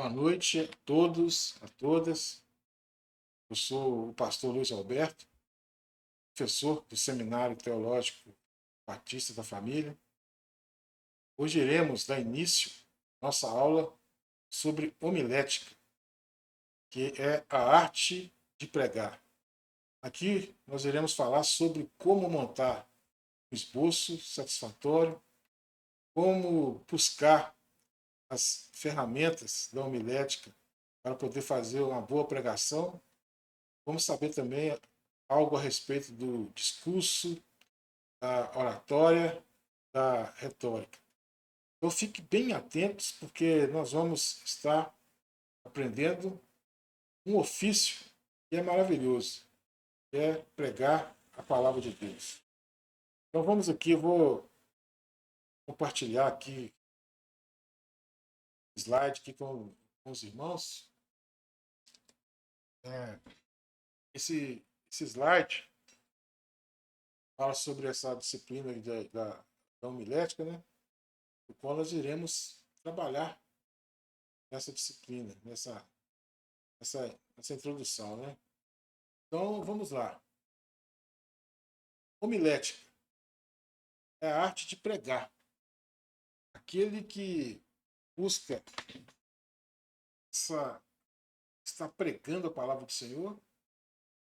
Boa noite a todos, a todas. Eu sou o pastor Luiz Alberto, professor do Seminário Teológico Batista da Família. Hoje iremos dar início à nossa aula sobre homilética, que é a arte de pregar. Aqui nós iremos falar sobre como montar um esboço satisfatório, como buscar as ferramentas da homilética para poder fazer uma boa pregação. Vamos saber também algo a respeito do discurso, da oratória, da retórica. Então fique bem atentos, porque nós vamos estar aprendendo um ofício que é maravilhoso, que é pregar a palavra de Deus. Então vamos aqui, eu vou compartilhar aqui slide aqui com os irmãos. É, esse slide fala sobre essa disciplina da homilética, né? Do qual nós iremos trabalhar nessa disciplina, nessa introdução, né? Então, vamos lá. Homilética é a arte de pregar. Aquele que busca está pregando a palavra do Senhor,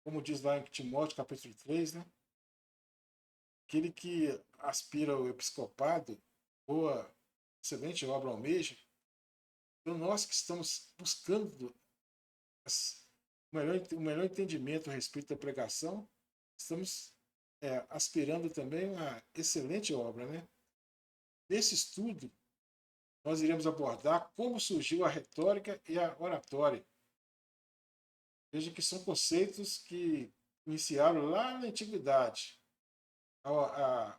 como diz lá em Timóteo, capítulo 3, né? Aquele que aspira ao episcopado, ou a excelente obra almeja. Então, nós que estamos buscando o melhor entendimento a respeito da pregação, estamos aspirando também uma excelente obra, né? Nesse estudo, nós iremos abordar como surgiu a retórica e a oratória. Veja que são conceitos que iniciaram lá na antiguidade. A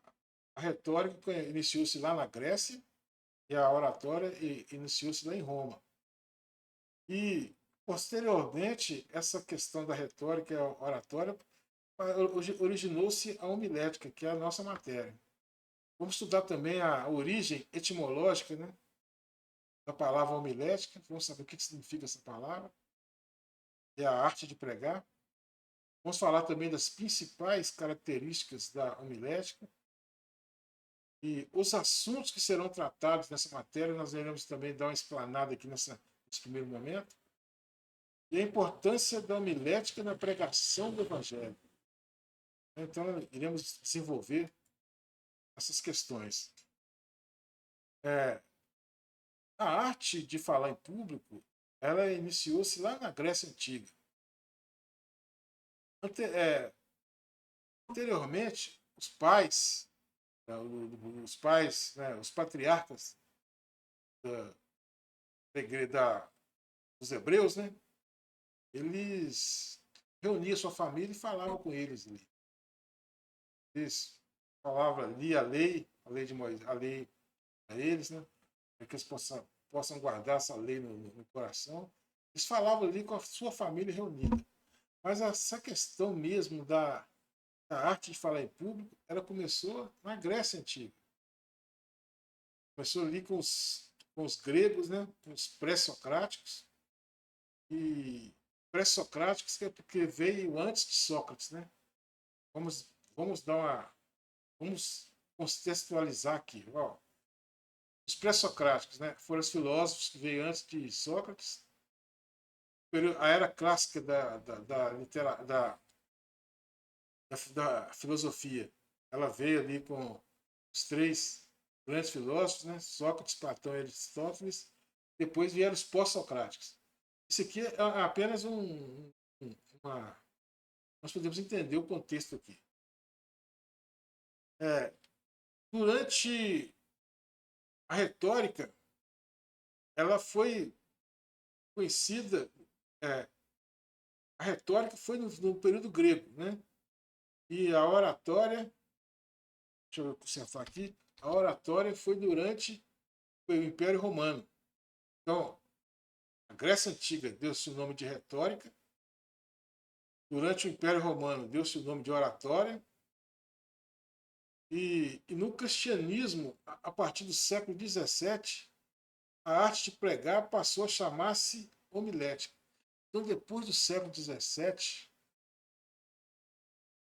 retórica iniciou-se lá na Grécia e a oratória iniciou-se lá em Roma. E, posteriormente, essa questão da retórica e a oratória originou-se a homilética, que é a nossa matéria. Vamos estudar também a origem etimológica, né, da palavra homilética. Vamos saber o que significa essa palavra. É a arte de pregar. Vamos falar também das principais características da homilética. E os assuntos que serão tratados nessa matéria, nós iremos também dar uma explanada aqui nesse primeiro momento. E a importância da homilética na pregação do Evangelho. Então, iremos desenvolver essas questões. A arte de falar em público, ela iniciou-se lá na Grécia Antiga. Anteriormente, os patriarcas da, dos hebreus, né, eles reuniam sua família e falavam com eles ali. Eles falavam, lia a lei de Moisés, a lei a eles, né, para que eles possam guardar essa lei no coração. Eles falavam ali com a sua família reunida. Mas essa questão mesmo da arte de falar em público, ela começou na Grécia Antiga. Começou ali com os gregos, né, com os pré-socráticos. E pré-socráticos que é porque veio antes de Sócrates, né? Vamos vamos contextualizar aqui. Ó, os pré-socráticos, né, foram os filósofos que veio antes de Sócrates. A era clássica da filosofia, ela veio ali com os três grandes filósofos, né? Sócrates, Platão e Aristóteles. Depois vieram os pós-socráticos. Isso aqui é apenas uma. Nós podemos entender o contexto aqui. Durante a retórica, ela foi conhecida. A retórica foi no período grego, né? E a oratória, deixa eu consertar aqui, a oratória foi durante o Império Romano. Então, a Grécia Antiga deu-se o nome de retórica. Durante o Império Romano deu-se o nome de oratória. E no cristianismo, a partir do século XVII, a arte de pregar passou a chamar-se homilética. Então, depois do século XVII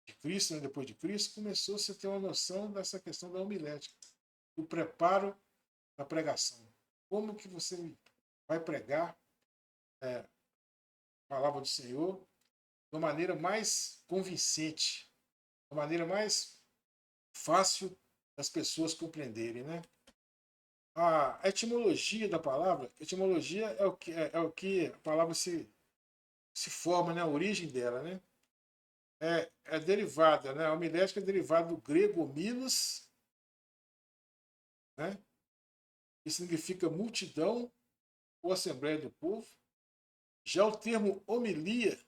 de Cristo, né, depois de Cristo, começou-se a ter uma noção dessa questão da homilética, do preparo da pregação. Como que você vai pregar a palavra do Senhor de uma maneira mais convincente, de uma maneira mais fácil das pessoas compreenderem, né? A etimologia da palavra, etimologia é o que a palavra se forma, né? A origem dela, né? É derivada, né? A homilética é derivada do grego homilos, né? Que significa multidão ou assembleia do povo. Já o termo homilia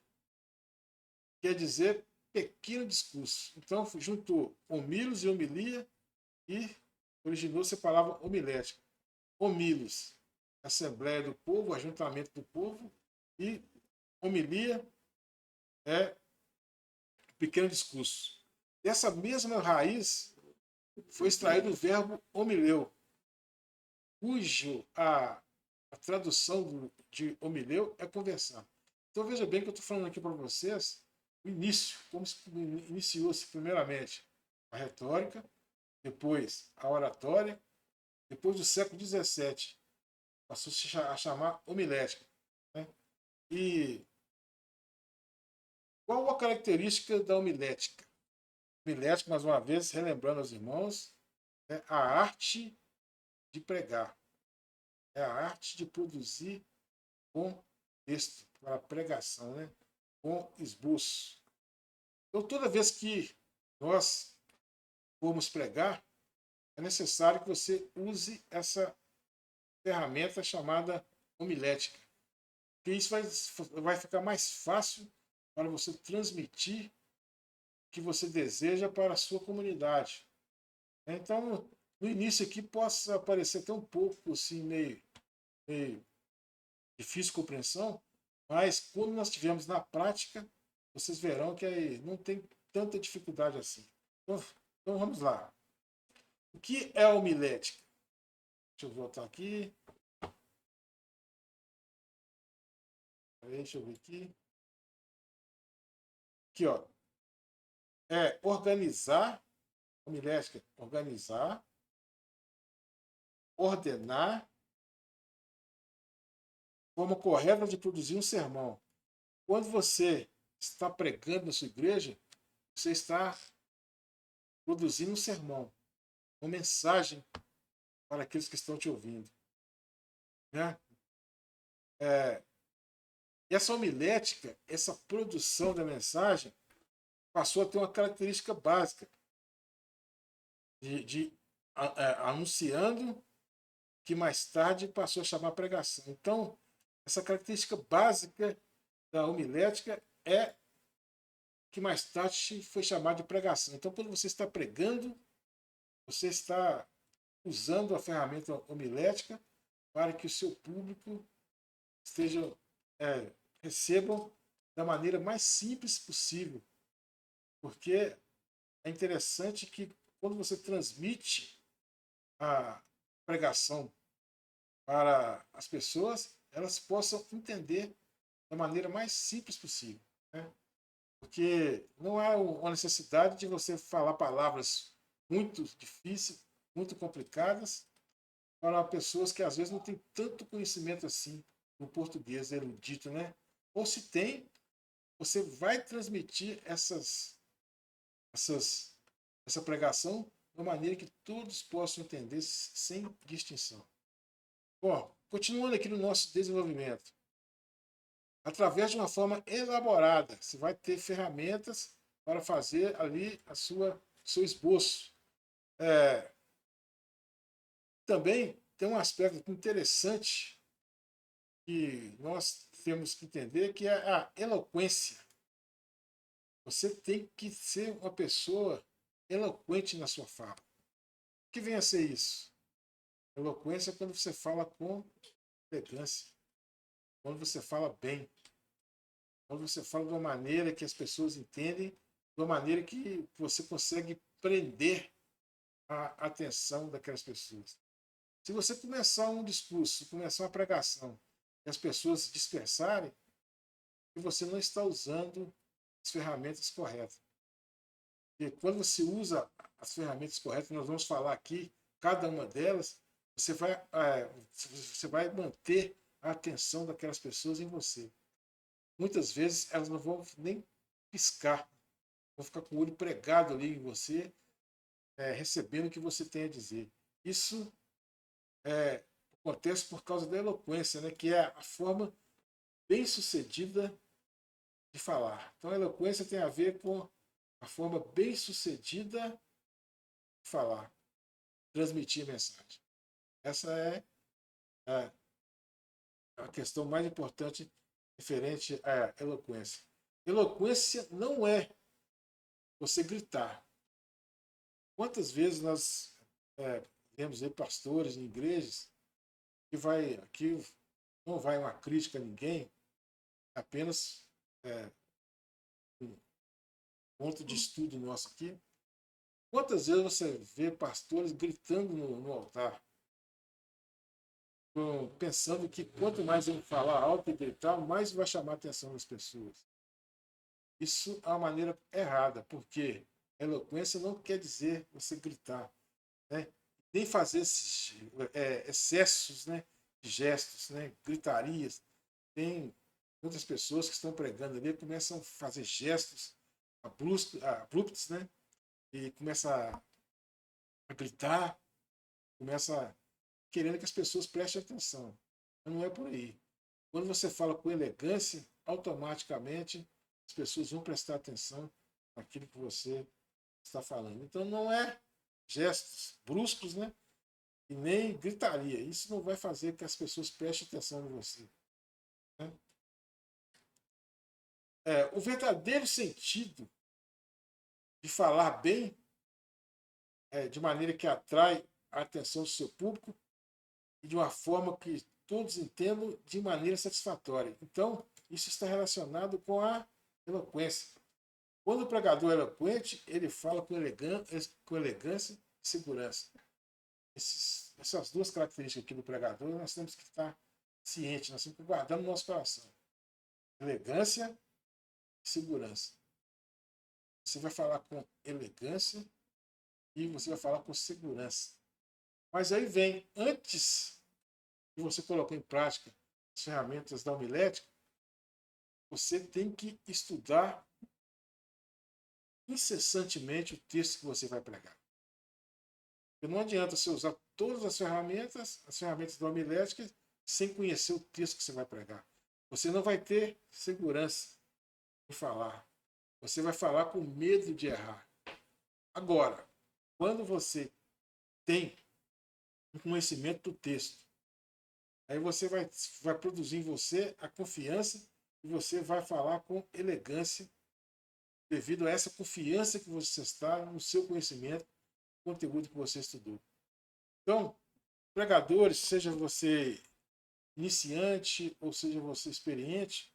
quer dizer pequeno discurso. Então, juntou homilos e homilia e originou-se a palavra homilética. Homilos, assembleia do povo, ajuntamento do povo, e homilia é pequeno discurso. Dessa mesma raiz foi extraído o verbo homileu, cujo a tradução de homileu é conversar. Então veja bem que eu estou falando aqui para vocês o início, como iniciou-se primeiramente a retórica, depois a oratória, depois do século XVII passou-se a chamar homilética. Né? E qual a característica da homilética? Homilética, mais uma vez, relembrando aos irmãos, é a arte de pregar, é a arte de produzir com texto, para pregação, né? Com esboço. Então, toda vez que nós formos pregar, é necessário que você use essa ferramenta chamada homilética, porque isso vai ficar mais fácil para você transmitir o que você deseja para a sua comunidade. Então, no início aqui possa parecer até um pouco assim, meio difícil de compreensão, mas quando nós estivermos na prática, vocês verão que aí não tem tanta dificuldade assim. Então vamos lá. O que é a homilética? Deixa eu voltar aqui. Deixa eu ver aqui. Aqui, ó. É organizar, homilética, organizar, ordenar, forma correta de produzir um sermão. Quando você está pregando na sua igreja, você está produzindo um sermão, uma mensagem para aqueles que estão te ouvindo. Né? É, essa homilética, essa produção da mensagem, passou a ter uma característica básica de anunciando que mais tarde passou a chamar pregação. Então, essa característica básica da homilética é que mais tarde foi chamada de pregação. Então, quando você está pregando, você está usando a ferramenta homilética para que o seu público esteja, recebam da maneira mais simples possível. Porque é interessante que quando você transmite a pregação para as pessoas, elas possam entender da maneira mais simples possível. Né? Porque não há uma necessidade de você falar palavras muito difíceis, muito complicadas, para pessoas que às vezes não têm tanto conhecimento assim no português erudito, né? Ou se tem, você vai transmitir essa pregação de uma maneira que todos possam entender sem distinção. Bom, continuando aqui no nosso desenvolvimento. Através de uma forma elaborada, você vai ter ferramentas para fazer ali seu esboço. Também tem um aspecto interessante que nós temos que entender, que é a eloquência. Você tem que ser uma pessoa eloquente na sua fala. O que vem a ser isso? Eloquência é quando você fala com elegância, quando você fala bem, quando você fala de uma maneira que as pessoas entendem, de uma maneira que você consegue prender a atenção daquelas pessoas. Se você começar um discurso, começar uma pregação, e as pessoas se dispersarem, e você não está usando as ferramentas corretas. E quando você usa as ferramentas corretas, nós vamos falar aqui, cada uma delas, você vai manter a atenção daquelas pessoas em você. Muitas vezes elas não vão nem piscar, vão ficar com o olho pregado ali em você, recebendo o que você tem a dizer. Isso acontece por causa da eloquência, né? Que é a forma bem sucedida de falar. Então a eloquência tem a ver com a forma bem sucedida de falar, transmitir mensagem. Essa é a questão mais importante referente à eloquência. Eloquência não é você gritar. Quantas vezes nós vemos aí pastores em igrejas que aqui não vai uma crítica a ninguém, apenas um ponto de estudo nosso aqui. Quantas vezes você vê pastores gritando no altar, pensando que quanto mais ele falar alto e gritar, mais vai chamar a atenção das pessoas. Isso é uma maneira errada, porque eloquência não quer dizer você gritar, né? Nem fazer esses excessos, né, de gestos, né, gritarias. Tem muitas pessoas que estão pregando ali começam a fazer gestos abruptos, né, e começa a gritar, começa querendo que as pessoas prestem atenção. Mas não é por aí. Quando você fala com elegância, automaticamente as pessoas vão prestar atenção naquilo que você está falando. Então não é gestos bruscos, né? E nem gritaria. Isso não vai fazer que as pessoas prestem atenção em você. Né? O verdadeiro sentido de falar bem, de maneira que atrai a atenção do seu público e de uma forma que todos entendam de maneira satisfatória. Então, isso está relacionado com a eloquência. Quando o pregador é eloquente, ele fala com elegância e segurança. Essas duas características aqui do pregador, nós temos que estar cientes, nós temos que guardar no nosso coração. Elegância e segurança. Você vai falar com elegância e você vai falar com segurança. Mas aí vem, antes de você colocar em prática as ferramentas da homilética, você tem que estudar incessantemente o texto que você vai pregar. Porque não adianta você usar todas as ferramentas da homilética, sem conhecer o texto que você vai pregar. Você não vai ter segurança em falar. Você vai falar com medo de errar. Agora, quando você tem um conhecimento do texto, aí você vai produzir em você a confiança e você vai falar com elegância devido a essa confiança que você está no seu conhecimento, no conteúdo que você estudou. Então, pregadores, seja você iniciante ou seja você experiente,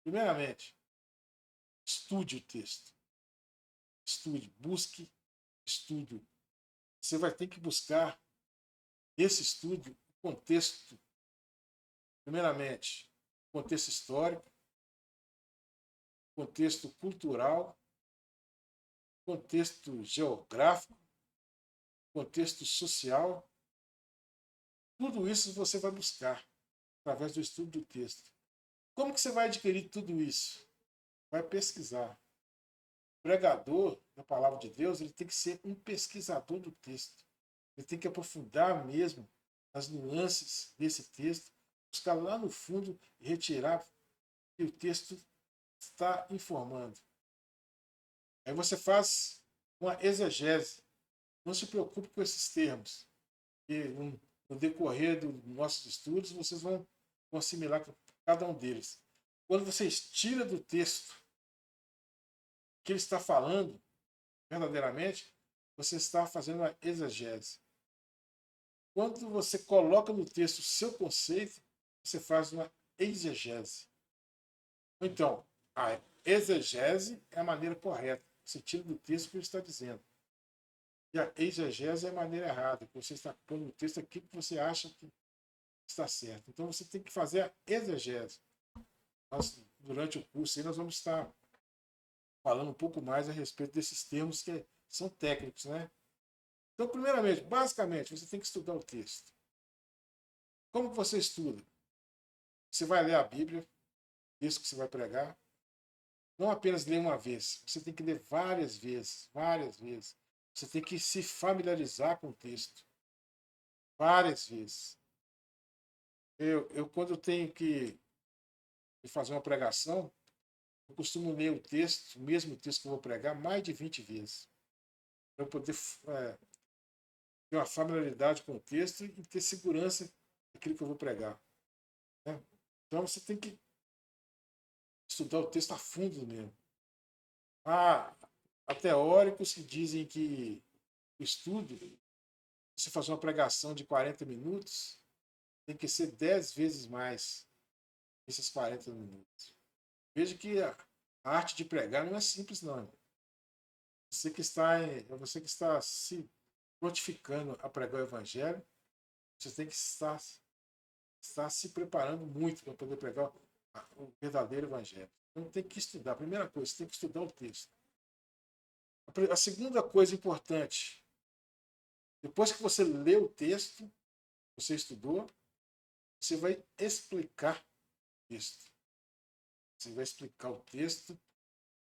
primeiramente, estude o texto. Estude, busque estudo. Você vai ter que buscar esse estudo, o contexto, primeiramente, contexto histórico, contexto cultural, contexto geográfico, contexto social. Tudo isso você vai buscar através do estudo do texto. Como que você vai adquirir tudo isso? Vai pesquisar. O pregador da palavra de Deus, ele tem que ser um pesquisador do texto. Ele tem que aprofundar mesmo as nuances desse texto, buscar lá no fundo e retirar o que o texto está informando. Aí você faz uma exegese. Não se preocupe com esses termos. E no decorrer dos nossos estudos, vocês vão assimilar com cada um deles. Quando vocês tiram do texto o que ele está falando, verdadeiramente, você está fazendo uma exegese. Quando você coloca no texto o seu conceito, você faz uma exegese. Então, a exegese é a maneira correta. Você tira do texto o que ele está dizendo. E a exegese é a maneira errada, que você está pondo no texto aquilo que você acha que está certo. Então você tem que fazer a exegese. Nós, durante o curso, aí, nós vamos estar falando um pouco mais a respeito desses termos que são técnicos, né? Então, primeiramente, basicamente, você tem que estudar o texto. Como que você estuda? Você vai ler a Bíblia, isso que você vai pregar, não apenas ler uma vez, você tem que ler várias vezes, várias vezes. Você tem que se familiarizar com o texto, várias vezes. Quando eu tenho que fazer uma pregação, eu costumo ler o texto, o mesmo texto que eu vou pregar, mais de 20 vezes, para eu poder ter uma familiaridade com o texto e ter segurança daquilo que eu vou pregar. Né? Então você tem que estudar o texto a fundo mesmo. Há teóricos que dizem que o estudo, se fazer uma pregação de 40 minutos, tem que ser 10 vezes mais esses 40 minutos. Veja que a arte de pregar não é simples, não. É você que está se prontificando a pregar o evangelho, você tem que estar se preparando muito para poder pregar o verdadeiro evangelho. Então tem que estudar. A primeira coisa, você tem que estudar o texto. A segunda coisa importante, depois que você lê o texto, você estudou, você vai explicar o texto. Você vai explicar o texto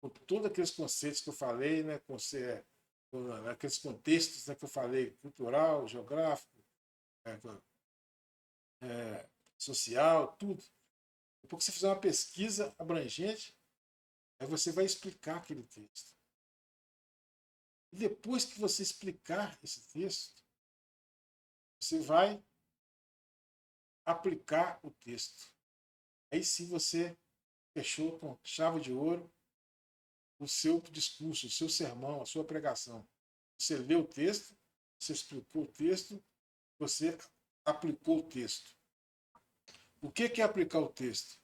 com todos aqueles conceitos que eu falei, né, com aqueles contextos, né, que eu falei, cultural, geográfico, é, social, tudo. Depois que você fizer uma pesquisa abrangente, aí você vai explicar aquele texto. E depois que você explicar esse texto, você vai aplicar o texto. Aí sim você fechou com chave de ouro o seu discurso, o seu sermão, a sua pregação. Você leu o texto, você explicou o texto, você aplicou o texto. O que é aplicar o texto?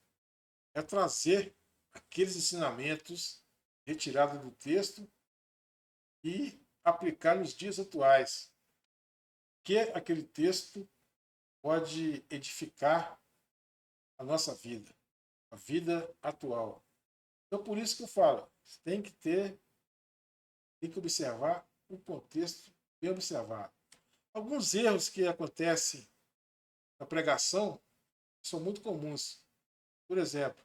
É trazer aqueles ensinamentos retirados do texto e aplicar nos dias atuais. Que aquele texto pode edificar a nossa vida, a vida atual. Então, por isso que eu falo, tem que observar o contexto bem observado. Alguns erros que acontecem na pregação são muito comuns. Por exemplo,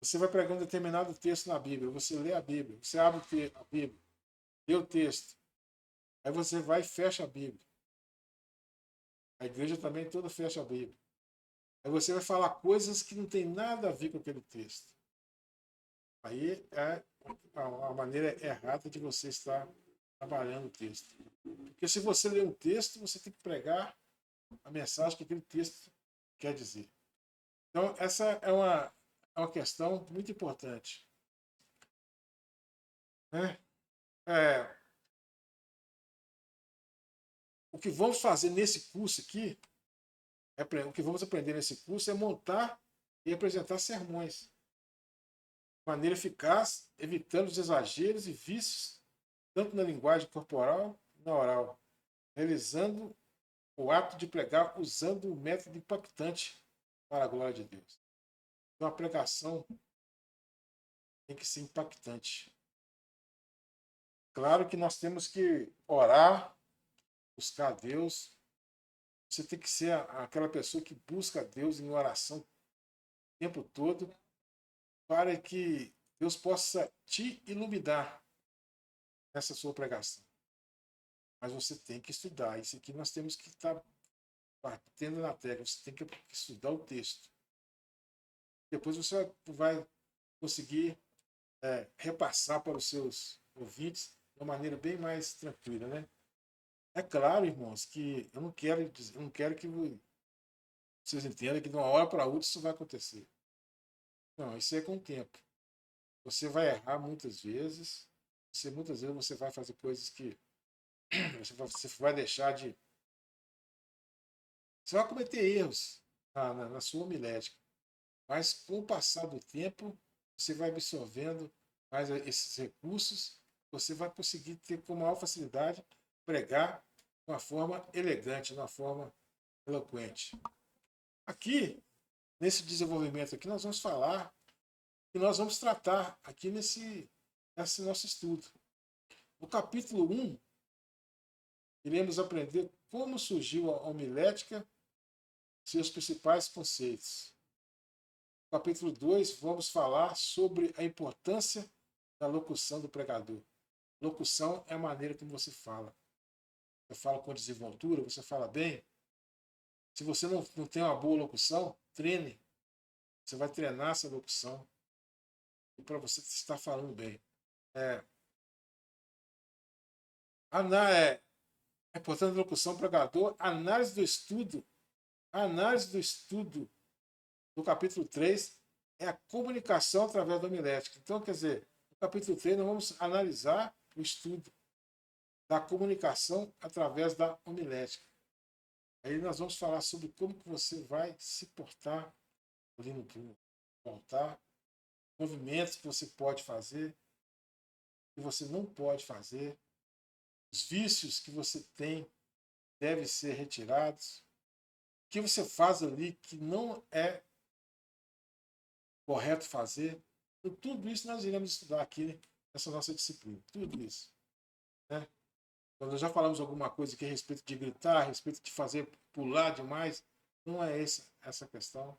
você vai pregar um determinado texto na Bíblia, você lê a Bíblia, você abre a Bíblia, lê o texto, aí você vai e fecha a Bíblia. A igreja também toda fecha a Bíblia. Aí você vai falar coisas que não tem nada a ver com aquele texto. Aí é a maneira errada de você estar trabalhando o texto. Porque se você lê um texto, você tem que pregar a mensagem que aquele texto quer dizer. Então, essa é uma questão muito importante. Né? É, o que vamos fazer nesse curso aqui, o que vamos aprender nesse curso é montar e apresentar sermões de maneira eficaz, evitando os exageros e vícios, tanto na linguagem corporal como na oral, realizando o ato de pregar usando um método impactante para a glória de Deus. Então, a pregação tem que ser impactante. Claro que nós temos que orar, buscar a Deus. Você tem que ser aquela pessoa que busca a Deus em oração o tempo todo, para que Deus possa te iluminar nessa sua pregação. Mas você tem que estudar. Isso aqui nós temos que estar batendo na tecla. Você tem que estudar o texto. Depois você vai conseguir repassar para os seus ouvintes de uma maneira bem mais tranquila, né? É claro, irmãos, que eu não quero que vocês entendam que de uma hora para outra isso vai acontecer. Não, isso é com o tempo. Você vai errar muitas vezes. Muitas vezes você vai fazer coisas que você vai deixar de. Você vai cometer erros na sua homilética. Mas com o passar do tempo, você vai absorvendo mais esses recursos, você vai conseguir ter com maior facilidade pregar de uma forma elegante, de uma forma eloquente. Aqui, nesse desenvolvimento aqui, nós vamos falar e nós vamos tratar aqui nesse nosso estudo. No capítulo 1, iremos aprender como surgiu a homilética, seus principais conceitos. No capítulo 2, vamos falar sobre a importância da locução do pregador. Locução é a maneira como você fala. Você fala com desenvoltura, você fala bem. Se você não tem uma boa locução, treine. Você vai treinar essa locução para você estar falando bem. A importância da locução pregador, análise do estudo. A análise do estudo do capítulo 3 é a comunicação através da homilética. Então, quer dizer, no capítulo 3 nós vamos analisar o estudo da comunicação através da homilética. Aí nós vamos falar sobre como que você vai se portar ali no altar, movimentos que você pode fazer, que você não pode fazer, os vícios que você tem devem ser retirados, o que você faz ali que não é correto fazer. Então, tudo isso nós iremos estudar aqui nessa nossa disciplina. Tudo isso. Né? Nós já falamos alguma coisa aqui a respeito de gritar, a respeito de fazer pular demais. Não é essa questão.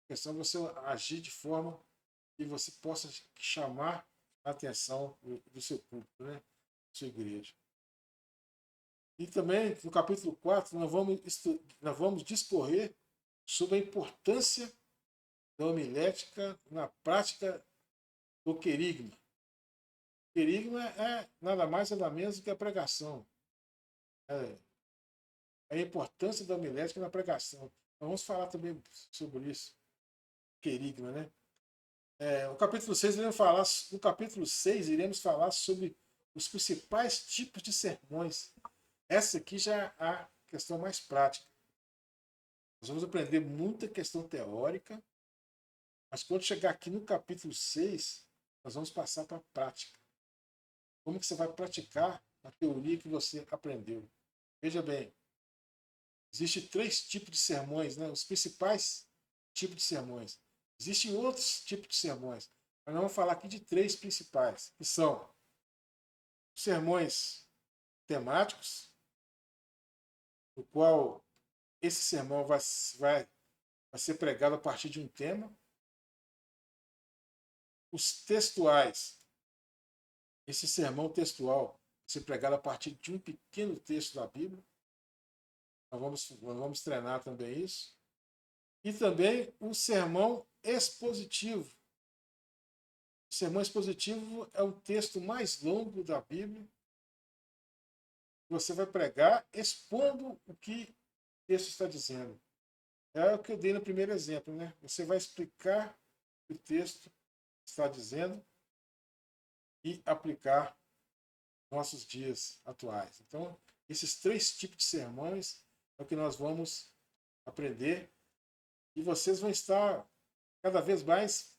A questão é você agir de forma que você possa chamar a atenção do seu público, né? Da sua igreja. E também, no capítulo 4, nós vamos discorrer sobre a importância da homilética na prática do querigma. O querigma é nada mais nada menos do que a pregação. É a importância da homilética na pregação. Então, vamos falar também sobre isso. Querigma, né? No capítulo 6 iremos falar sobre os principais tipos de sermões. Essa aqui já é a questão mais prática. Nós vamos aprender muita questão teórica, mas quando chegar aqui no capítulo 6, nós vamos passar para a prática. Como que você vai praticar a teoria que você aprendeu? Veja bem, existem 3 tipos de sermões, né? Os principais tipos de sermões. Existem outros tipos de sermões, mas nós vamos falar aqui de 3 principais, que são sermões temáticos, no qual esse sermão vai ser pregado a partir de um tema. Os textuais, esse sermão textual vai ser pregado a partir de um pequeno texto da Bíblia. Nós vamos treinar também isso. E também o sermão expositivo. O sermão expositivo é o texto mais longo da Bíblia. Você vai pregar expondo o que o texto está dizendo. É o que eu dei no primeiro exemplo, né? Você vai explicar o que o texto está dizendo e aplicar nossos dias atuais. Então, esses 3 tipos de sermões é o que nós vamos aprender e vocês vão estar cada vez mais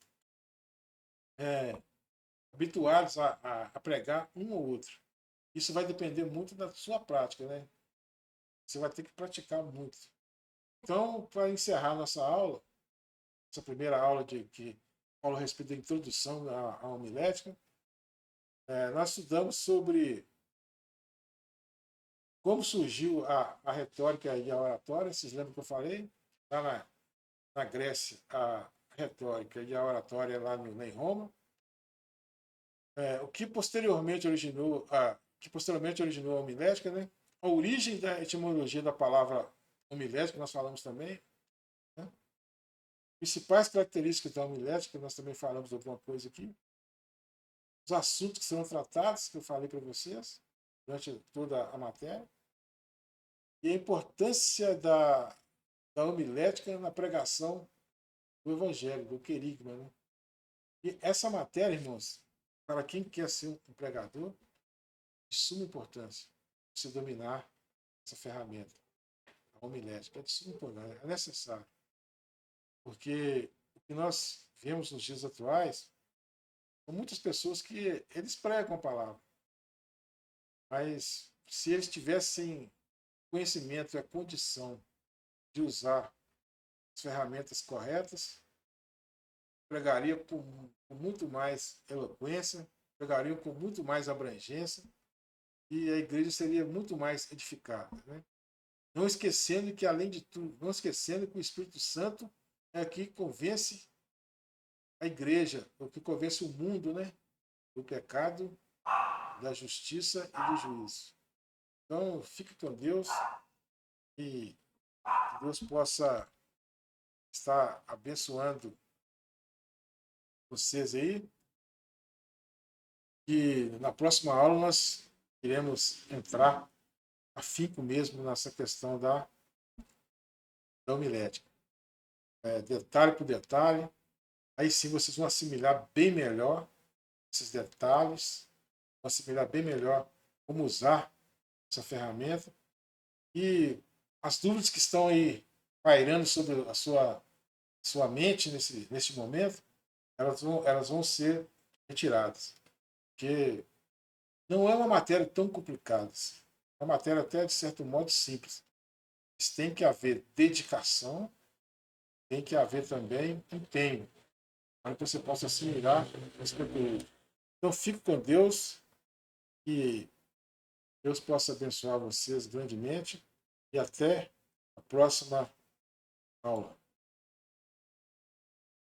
habituados a pregar um ou outro. Isso vai depender muito da sua prática, né? Você vai ter que praticar muito. Então, para encerrar nossa aula, essa primeira aula que fala a respeito da introdução à homilética, nós estudamos sobre como surgiu a retórica e a oratória. Vocês lembram que eu falei? Lá na Grécia, a retórica e a oratória lá em Roma. O que posteriormente originou a homilética, né? A origem da etimologia da palavra homilética, nós falamos também. Né? Principais características da homilética, nós também falamos alguma coisa aqui. Os assuntos que serão tratados, que eu falei para vocês, durante toda a matéria. E a importância da homilética na pregação do Evangelho, do querigma. Né? E essa matéria, irmãos, para quem quer ser um pregador, de suma importância você dominar essa ferramenta, a homilética. É de suma importância, é necessário. Porque o que nós vemos nos dias atuais são muitas pessoas que eles pregam a palavra, mas se eles tivessem conhecimento e a condição de usar as ferramentas corretas, pregaria com muito mais eloquência, pregariam com muito mais abrangência e a igreja seria muito mais edificada. Né? Não esquecendo que, além de tudo, não esquecendo que o Espírito Santo é que convence a igreja, o que convence o mundo, né? Do pecado, da justiça e do juízo. Então, fique com Deus e que Deus possa estar abençoando vocês aí. E na próxima aula nós iremos entrar afinco mesmo nessa questão da homilética. Detalhe por detalhe. Aí sim vocês vão assimilar bem melhor esses detalhes, vão assimilar bem melhor como usar essa ferramenta. E as dúvidas que estão aí pairando sobre a sua mente nesse momento, elas vão ser retiradas. Porque não é uma matéria tão complicada. É uma matéria até, de certo modo, simples. Mas tem que haver dedicação, tem que haver também empenho, para que você possa assimilar esse conteúdo. Então, fique com Deus e Deus possa abençoar vocês grandemente e até a próxima aula.